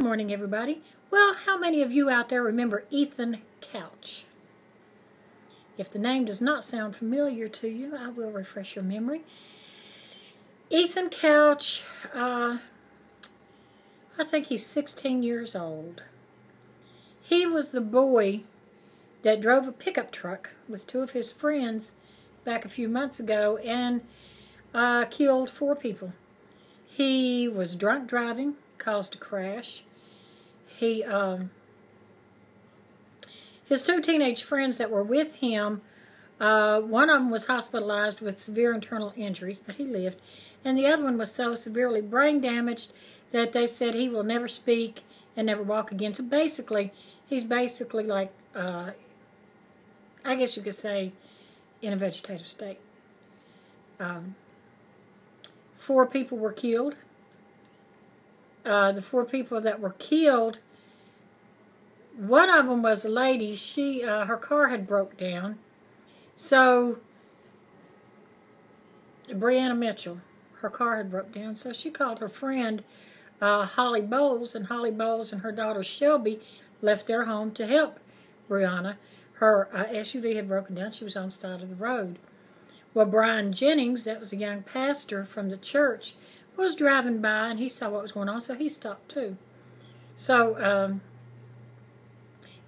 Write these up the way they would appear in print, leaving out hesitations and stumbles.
morning, everybody. Well, how many of you out there remember Ethan Couch? If the name does not sound familiar to you, I will refresh your memory. Ethan Couch, I think he's 16 years old. He was the boy that drove a pickup truck with two of his friends back a few months ago and killed 4 people. He was drunk driving, caused a crash. His 2 teenage friends that were with him, one of them was hospitalized with severe internal injuries, but he lived, and the other one was so severely brain damaged that they said he will never speak and never walk again. So basically, he's basically like, I guess you could say, in a vegetative state. 4 people were killed. The 4 people that were killed, one of them was a lady. Her car had broke down. So, Brianna Mitchell, her car had broke down. So she called her friend, Holly Bowles, and Holly Bowles and her daughter Shelby left their home to help Brianna. Her SUV had broken down. She was on the side of the road. Well, Brian Jennings, that was a young pastor from the church, was driving by, and he saw what was going on, so he stopped too. So,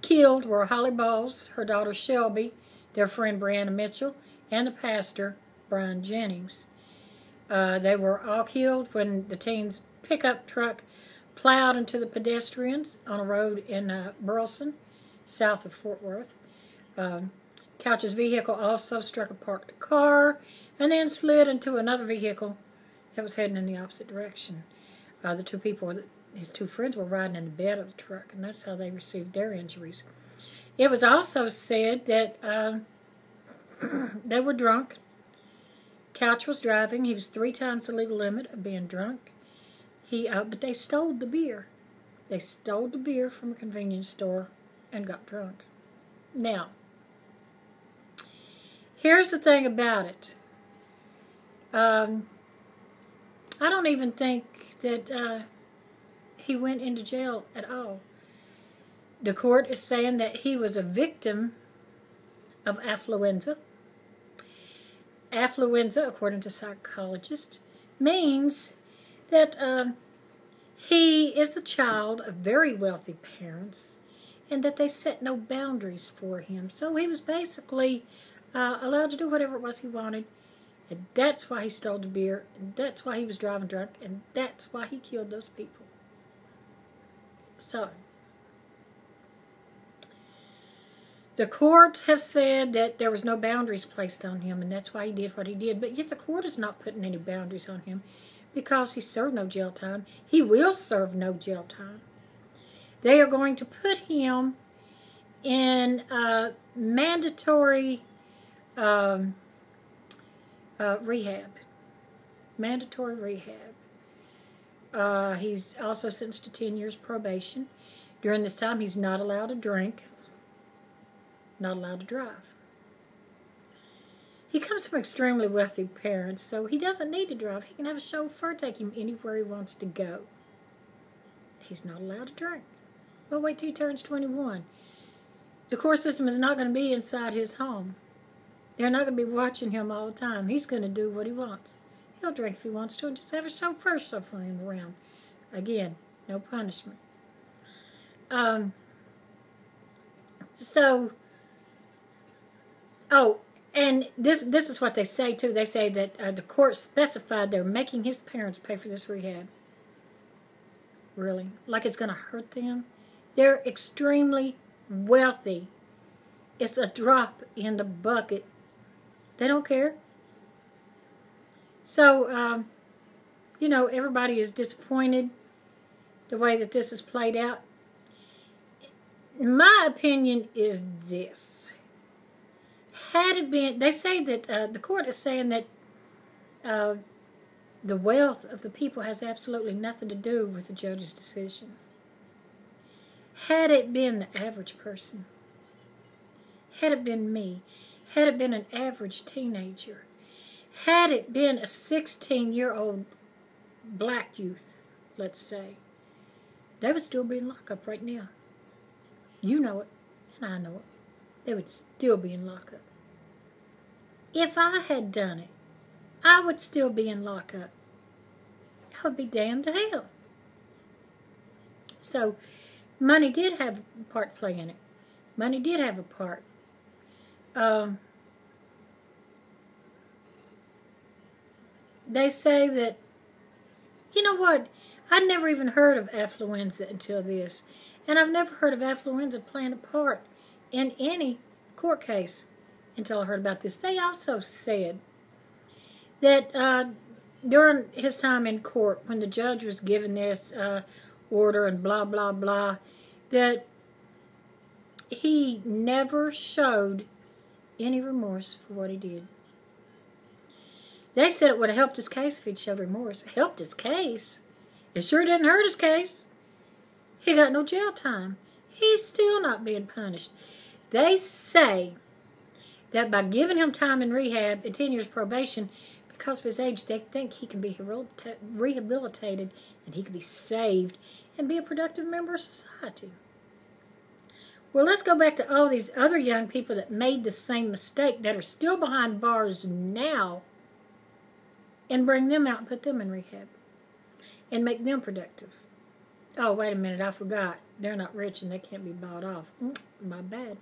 killed were Holly Bowles, her daughter Shelby, their friend Brianna Mitchell, and the pastor, Brian Jennings. They were all killed when the teens' pickup truck plowed into the pedestrians on a road in Burleson, south of Fort Worth. Couch's vehicle also struck a parked car and then slid into another vehicle that was heading in the opposite direction. The 2 people, his 2 friends, were riding in the bed of the truck, and that's how they received their injuries. It was also said that they were drunk. Couch was driving. He was 3 times the legal limit of being drunk. But they stole the beer. They stole the beer from a convenience store and got drunk. Now, here's the thing about it. I don't even think that he went into jail at all. The court is saying that he was a victim of affluenza. Affluenza, according to psychologists, means that he is the child of very wealthy parents and that they set no boundaries for him. So he was basically allowed to do whatever it was he wanted. And that's why he stole the beer, and that's why he was driving drunk, and that's why he killed those people. So, the court have said that there was no boundaries placed on him, and that's why he did what he did. But yet the court is not putting any boundaries on him because he served no jail time. He will serve no jail time. They are going to put him in mandatory rehab. Mandatory rehab. He's also sentenced to 10 years probation. During this time, he's not allowed to drink, not allowed to drive. He comes from extremely wealthy parents, so he doesn't need to drive. He can have a chauffeur take him anywhere he wants to go. He's not allowed to drink. Well, wait till he turns 21. The court system is not going to be inside his home. They're not going to be watching him all the time. He's going to do what he wants. He'll drink if he wants to and just have a chauffeur chauffeur him around. Again, no punishment. And this is what they say, too. They say that the court specified they're making his parents pay for this rehab. Really? Like it's going to hurt them? They're extremely wealthy. It's a drop in the bucket. They don't care. So, everybody is disappointed the way that this is played out. My opinion is this. Had it been, they say that the court is saying that the wealth of the people has absolutely nothing to do with the judge's decision. Had it been the average person, had it been me, had it been an average teenager, had it been a 16-year-old black youth, let's say, they would still be in lockup right now. You know it, and I know it. They would still be in lockup. If I had done it, I would still be in lockup. I would be damned to hell. So, money did have a part to play in it. Money did have a part. They say that, you know what, I'd never even heard of affluenza until this. And I've never heard of affluenza playing a part in any court case until I heard about this. They also said that during his time in court, when the judge was giving this order and blah, blah, blah, that he never showed any remorse for what he did. They said it would have helped his case if he'd showed remorse. It helped his case. It sure didn't hurt his case. He got no jail time. He's still not being punished. They say that by giving him time in rehab and 10 years probation, because of his age, they think he can be rehabilitated and he can be saved and be a productive member of society. Well, let's go back to all these other young people that made the same mistake that are still behind bars now and bring them out and put them in rehab and make them productive. Oh, wait a minute, I forgot. They're not rich and they can't be bought off. My bad.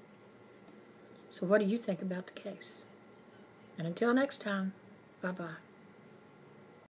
So what do you think about the case? And until next time, bye-bye.